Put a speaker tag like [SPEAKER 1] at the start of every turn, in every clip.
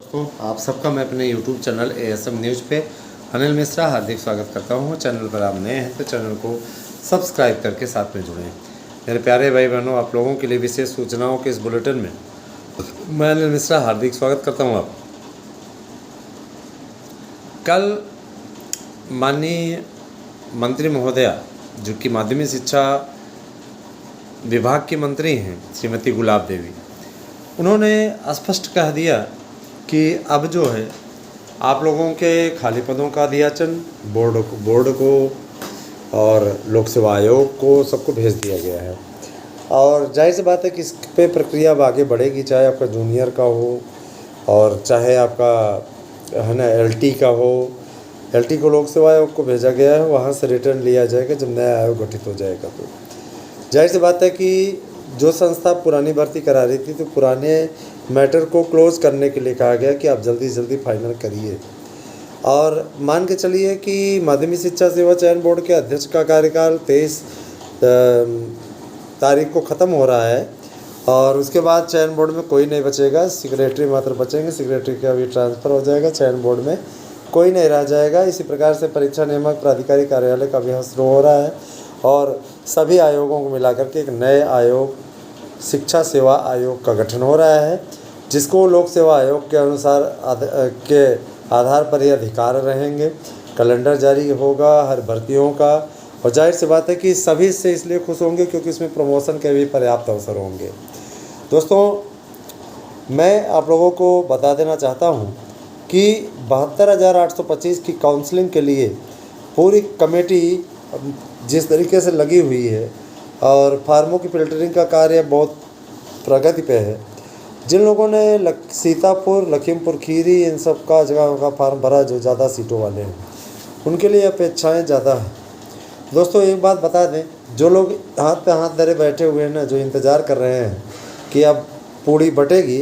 [SPEAKER 1] तो आप सबका मैं अपने YouTube चैनल ASM न्यूज़ पे अनिल मिश्रा हार्दिक स्वागत करता हूँ। चैनल पर आप नए हैं तो चैनल को सब्सक्राइब करके साथ में जुड़ें। मेरे प्यारे भाई बहनों, आप लोगों के लिए विशेष सूचनाओं के इस बुलेटिन में मैं अनिल मिश्रा हार्दिक स्वागत करता हूँ। आप कल माननीय मंत्री महोदया, जो कि माध्यमिक शिक्षा विभाग की मंत्री हैं, श्रीमती गुलाब देवी, उन्होंने स्पष्ट कह दिया कि अब जो है आप लोगों के खाली पदों का अध्याचन बोर्ड को और लोक सेवा आयोग को सबको भेज दिया गया है। और जाहिर सी बात है कि इस पे प्रक्रिया अब आगे बढ़ेगी, चाहे आपका जूनियर का हो और चाहे आपका है ना LT का हो। LT को लोक सेवा आयोग को भेजा गया है, वहाँ से रिटर्न लिया जाएगा जब नया आयोग गठित हो जाएगा। तो जाहिर सी बात है कि जो संस्था पुरानी भर्ती करा रही थी, तो पुराने मैटर को क्लोज़ करने के लिए कहा गया कि आप जल्दी जल्दी फाइनल करिए। और मान के चलिए कि माध्यमिक शिक्षा सेवा चयन बोर्ड के अध्यक्ष का कार्यकाल 23 तारीख को ख़त्म हो रहा है और उसके बाद चयन बोर्ड में कोई नहीं बचेगा, सेक्रेटरी मात्र बचेंगे। सेक्रेटरी का भी ट्रांसफ़र हो जाएगा, चयन बोर्ड में कोई नहीं रह जाएगा। इसी प्रकार से परीक्षा नियामक प्राधिकारी कार्यालय का भी शुरू हो रहा है और सभी आयोगों को मिलाकर के एक नए आयोग, शिक्षा सेवा आयोग का गठन हो रहा है, जिसको लोक सेवा आयोग के अनुसार के आधार पर ये अधिकार रहेंगे। कैलेंडर जारी होगा हर भर्तियों का और जाहिर सी बात है कि सभी से इसलिए खुश होंगे क्योंकि इसमें प्रमोशन के भी पर्याप्त अवसर होंगे। दोस्तों, मैं आप लोगों को बता देना चाहता हूँ कि 72,825 की काउंसलिंग के लिए पूरी कमेटी जिस तरीके से लगी हुई है और फार्मों की फिल्टरिंग का कार्य बहुत प्रगति पे है। जिन लोगों ने सीतापुर, लखीमपुर खीरी, इन सब का जगह का फार्म भरा, जो ज़्यादा सीटों वाले हैं, उनके लिए अपेक्षाएं ज़्यादा हैं। दोस्तों, एक बात बता दें, जो लोग हाथ पे हाथ धरे बैठे हुए हैं ना, जो इंतज़ार कर रहे हैं कि अब पूड़ी बटेगी,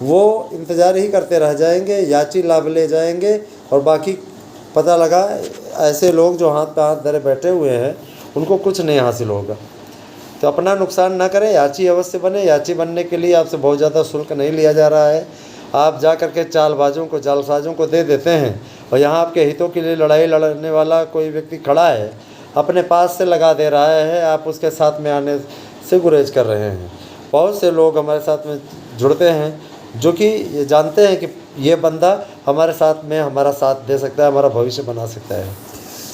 [SPEAKER 1] वो इंतज़ार ही करते रह जाएंगे, याची लाभ ले जाएंगे। और बाकी पता लगा ऐसे लोग जो हाथ पे हाथ धरे बैठे हुए हैं, उनको कुछ नहीं हासिल होगा। तो अपना नुकसान ना करें, याची अवश्य बने। याची बनने के लिए आपसे बहुत ज़्यादा शुल्क नहीं लिया जा रहा है। आप जा करके चालबाजों को, जालसाजों को दे देते हैं और यहाँ आपके हितों के लिए लड़ाई लड़ने वाला कोई व्यक्ति खड़ा है, अपने पास से लगा दे रहा है, आप उसके साथ में आने से गुरेज कर रहे हैं। बहुत से लोग हमारे साथ में जुड़ते हैं जो कि ये जानते हैं कि ये बंदा हमारे साथ में हमारा साथ दे सकता है, हमारा भविष्य बना सकता है।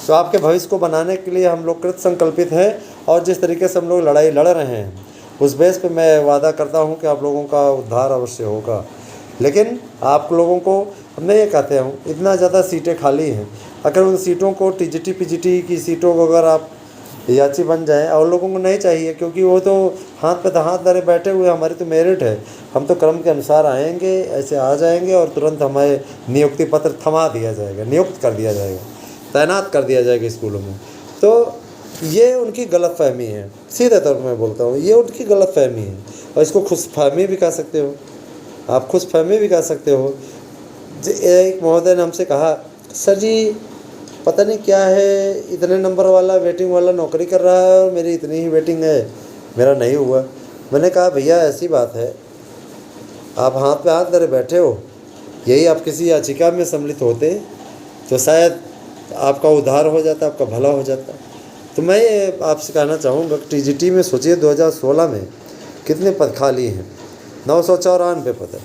[SPEAKER 1] तो आपके भविष्य को बनाने के लिए हम लोग कृत संकल्पित हैं और जिस तरीके से हम लोग लड़ाई लड़ रहे हैं, उस बेस पे मैं वादा करता हूं कि आप लोगों का उद्धार अवश्य होगा। लेकिन आप लोगों को मैं ये कहते हूँ, इतना ज़्यादा सीटें खाली हैं, अगर उन सीटों को TGT PGT की सीटों को अगर आप याची बन जाएँ, और लोगों को नहीं चाहिए क्योंकि वो तो हाथ पे हाथ धरे बैठे हुए, हमारी तो मेरिट है, हम तो क्रम के अनुसार आएंगे, ऐसे आ जाएंगे और तुरंत हमारे नियुक्ति पत्र थमा दिया जाएगा, नियुक्त कर दिया जाएगा, तैनात कर दिया जाएगा स्कूलों में। तो ये उनकी गलतफहमी है, सीधे तौर पर मैं बोलता हूँ, ये उनकी गलतफहमी है। और इसको खुशफहमी भी कह सकते हो, आप खुशफहमी भी कह सकते हो। एक महोदय ने हमसे कहा, सर जी पता नहीं क्या है, इतने नंबर वाला वेटिंग वाला नौकरी कर रहा है और मेरी इतनी ही वेटिंग है, मेरा नहीं हुआ। मैंने कहा, भैया ऐसी बात है, आप हाथ पे हाथ धरे बैठे हो, यही आप किसी याचिका में सम्मिलित होते तो शायद आपका उद्धार हो जाता, आपका भला हो जाता। तो मैं ये आपसे कहना चाहूँगा, TGT में सोचिए 2016 में कितने पद खाली हैं, 994 पद है।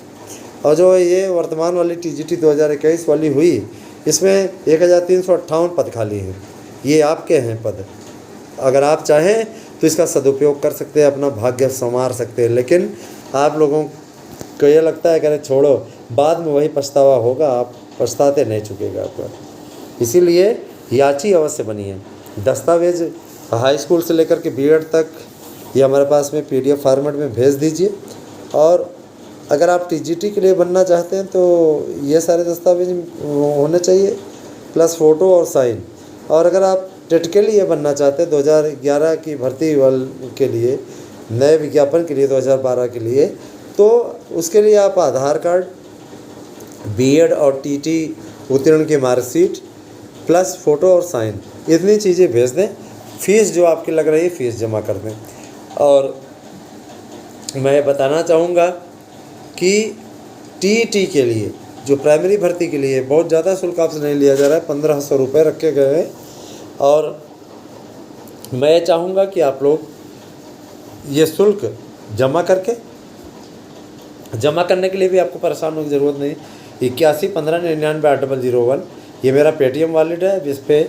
[SPEAKER 1] और जो ये वर्तमान वाली TGT 2021 वाली हुई, इसमें 1358 पद खाली हैं। ये आपके हैं पद, अगर आप चाहें तो इसका सदुपयोग कर सकते हैं, अपना भाग्य संवार सकते हैं। लेकिन आप लोगों को ये लगता है कि अरे छोड़ो, बाद में वही पछतावा होगा, आप पछताते नहीं चुकेगा आपका। इसीलिए याची अवश्य बनिए। दस्तावेज़ हाई स्कूल से लेकर के B.Ed तक ये हमारे पास में PDF फॉर्मेट में भेज दीजिए। और अगर आप TGT के लिए बनना चाहते हैं तो ये सारे दस्तावेज होने चाहिए, प्लस फ़ोटो और साइन। और अगर आप टेट के लिए बनना चाहते हैं 2011 की भर्ती के लिए, नए विज्ञापन के लिए 2012 के लिए, तो उसके लिए आप आधार कार्ड, B.Ed और TT उत्तीर्ण की मार्कशीट प्लस फ़ोटो और साइन, इतनी चीज़ें भेज दें। फ़ीस जो आपकी लग रही है, फ़ीस जमा कर दें। और मैं बताना चाहूँगा कि TET के लिए जो प्राइमरी भर्ती के लिए बहुत ज़्यादा शुल्क आपसे नहीं लिया जा रहा है, 1500 रुपये रखे गए हैं। और मैं चाहूँगा कि आप लोग ये शुल्क जमा करने के लिए भी आपको परेशान होने की ज़रूरत नहीं। 8115998001 ये मेरा पेटीएम वॉलेट है, जिस पे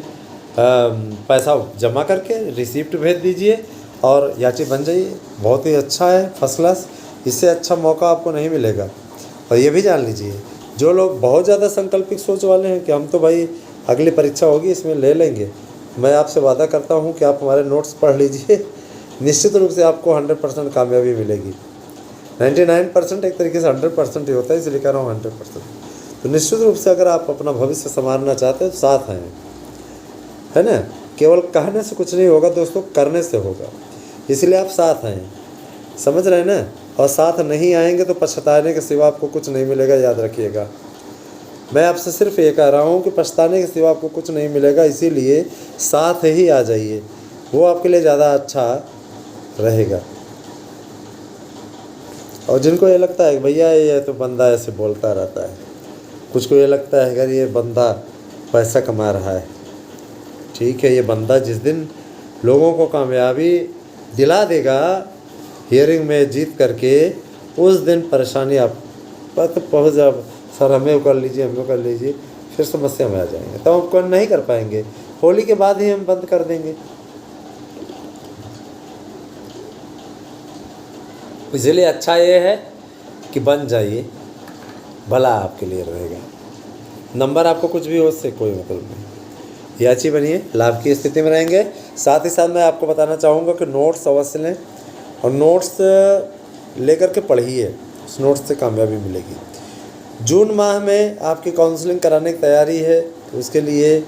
[SPEAKER 1] पैसा जमा करके रिसिप्ट भेज दीजिए और याची बन जाइए। बहुत ही अच्छा है, फर्स्ट क्लास। इससे अच्छा मौका आपको नहीं मिलेगा। और ये भी जान लीजिए, जो लोग बहुत ज़्यादा संकल्पित सोच वाले हैं कि हम तो भाई अगली परीक्षा होगी इसमें ले लेंगे, मैं आपसे वादा करता हूँ कि आप हमारे नोट्स पढ़ लीजिए। निश्चित रूप से आपको 100% कामयाबी मिलेगी। 99% एक तरीके से 100% ही होता है, इसलिए कह रहा हूँ 100%। तो निश्चित रूप से अगर आप अपना भविष्य संवारना चाहते हैं तो साथ आएँ, है ना। केवल कहने से कुछ नहीं होगा दोस्तों, करने से होगा। इसलिए आप साथ आएँ, समझ रहे हैं ना। और साथ नहीं आएंगे तो पछताने के सिवा आपको कुछ नहीं मिलेगा, याद रखिएगा। मैं आपसे सिर्फ ये कह रहा हूँ कि पछताने के सिवा आपको कुछ नहीं मिलेगा, इसीलिए साथ ही आ जाइए, वो आपके लिए ज़्यादा अच्छा रहेगा। और जिनको ये लगता है कि भैया ये तो बंदा ऐसे बोलता रहता है, कुछ को ये लगता है अगर ये बंदा पैसा कमा रहा है, ठीक है, ये बंदा जिस दिन लोगों को कामयाबी दिला देगा हियरिंग में जीत करके, उस दिन परेशानी आप पर पहुँच जा, सर हमें वो कर लीजिए, हमें कर लीजिए, फिर समस्या में आ जाएंगे, तब हम कौन नहीं कर पाएंगे। होली के बाद ही हम बंद कर देंगे। इसलिए अच्छा ये है कि बन जाइए, भला आपके लिए रहेगा। नंबर आपको कुछ भी हो उससे कोई मतलब नहीं, याची बनिए, लाभ की स्थिति में रहेंगे। साथ ही साथ मैं आपको बताना चाहूँगा कि नोट्स अवश्य लें और नोट्स लेकर के पढ़िए, उस नोट्स से कामयाबी मिलेगी। जून माह में आपकी काउंसलिंग कराने की तैयारी है, तो उसके लिए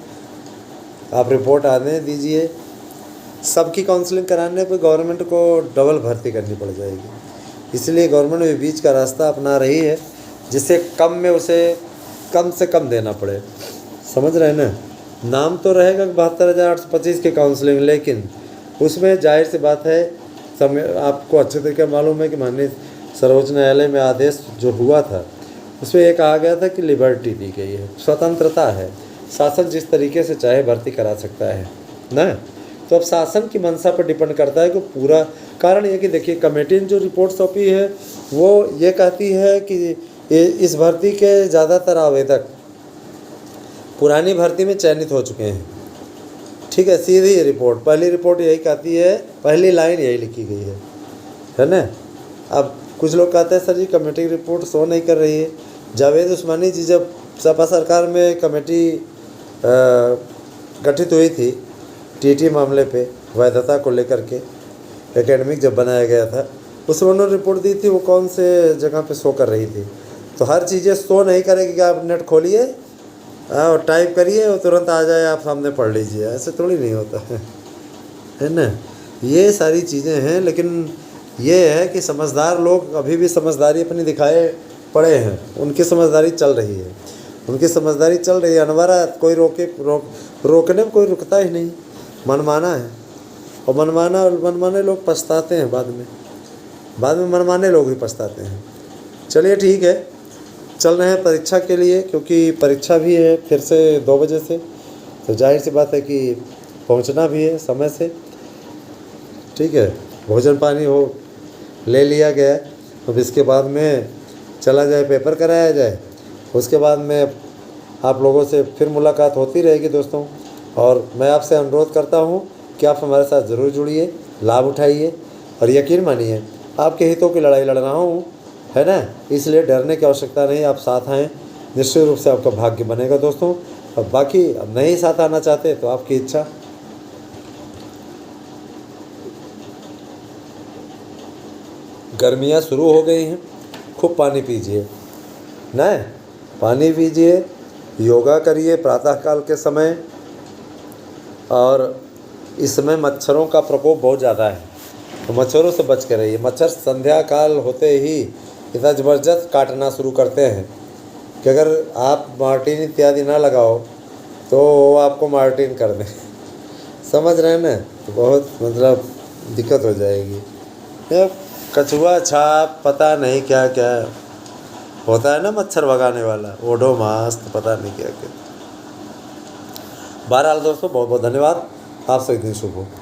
[SPEAKER 1] आप रिपोर्ट आने दीजिए। सबकी काउंसलिंग कराने पर गवर्नमेंट को डबल भर्ती करनी पड़ जाएगी, इसलिए गवर्नमेंट भी बीच का रास्ता अपना रही है, जिससे कम में उसे कम से कम देना पड़े, समझ रहे हैं ना। नाम तो रहेगा 72,825 की काउंसलिंग, लेकिन उसमें जाहिर सी बात है, समय आपको अच्छे तरीके मालूम है कि माननीय सर्वोच्च न्यायालय में आदेश जो हुआ था उसमें ये कहा गया था कि लिबर्टी दी गई है, स्वतंत्रता है, शासन जिस तरीके से चाहे भर्ती करा सकता है ना। तो अब शासन की मंशा पर डिपेंड करता है कि पूरा, कारण ये कि देखिए कमेटी ने जो रिपोर्ट सौंपी है वो ये कहती है कि इस भर्ती के ज़्यादातर आवेदक पुरानी भर्ती में चयनित हो चुके हैं, ठीक है। सीधी रिपोर्ट, पहली रिपोर्ट यही कहती है, पहली लाइन यही लिखी गई है ना। अब कुछ लोग कहते हैं सर जी कमेटी की रिपोर्ट शो नहीं कर रही है। जावेद उस्मानी जी जब सपा सरकार में कमेटी गठित हुई थी टीटी मामले पे वैधता को लेकर के, एकेडमिक जब बनाया गया था, उसमें उन्होंने रिपोर्ट दी थी, वो कौन से जगह पे शो कर रही थी। तो हर चीज़ें शो नहीं करेगी कि आप नेट खोलिए और टाइप करिए और तुरंत आ जाए, आप सामने पढ़ लीजिए, ऐसे थोड़ी नहीं होता है ना। ये सारी चीज़ें हैं, लेकिन ये है कि समझदार लोग अभी भी समझदारी अपनी दिखाए पड़े हैं, उनकी समझदारी चल रही है, उनकी समझदारी चल रही है। अनवरा कोई रोकने में कोई रुकता ही नहीं, मनमाना है। और मनमाने लोग पछताते हैं बाद में मनमाने लोग ही पछताते हैं। चलिए ठीक है, चल रहे हैं परीक्षा के लिए, क्योंकि परीक्षा भी है फिर से 2 बजे से, तो जाहिर सी बात है कि पहुंचना भी है समय से, ठीक है। भोजन पानी हो ले लिया गया, अब इसके बाद में चला जाए, पेपर कराया जाए, उसके बाद में आप लोगों से फिर मुलाकात होती रहेगी दोस्तों। और मैं आपसे अनुरोध करता हूँ कि आप हमारे साथ ज़रूर जुड़िए, लाभ उठाइए और यकीन मानिए आपके हितों की लड़ाई लड़ रहा हूँ, है ना। इसलिए डरने की आवश्यकता नहीं, आप साथ आएँ, निश्चित रूप से आपका भाग्य बनेगा दोस्तों। अब बाकी अब नहीं साथ आना चाहते तो आपकी इच्छा। गर्मियाँ शुरू हो गई हैं, खूब पानी पीजिए ना, पानी पीजिए, योगा करिए प्रातःकाल के समय। और इस समय मच्छरों का प्रकोप बहुत ज़्यादा है, तो मच्छरों से बच के रहिए। मच्छर संध्या काल होते ही इतना ज़बरदस्त काटना शुरू करते हैं कि अगर आप मार्टिन इत्यादि ना लगाओ तो वो आपको मार्टिन कर दें, समझ रहे हैं ना। तो बहुत मतलब दिक्कत हो जाएगी। कछुआ छाप पता नहीं क्या क्या होता है ना मच्छर भगाने वाला, ओडोमॉस, पता नहीं क्या क्या। बहरहाल दोस्तों, बहुत बहुत धन्यवाद। आपसे एक दिन शुभ हो।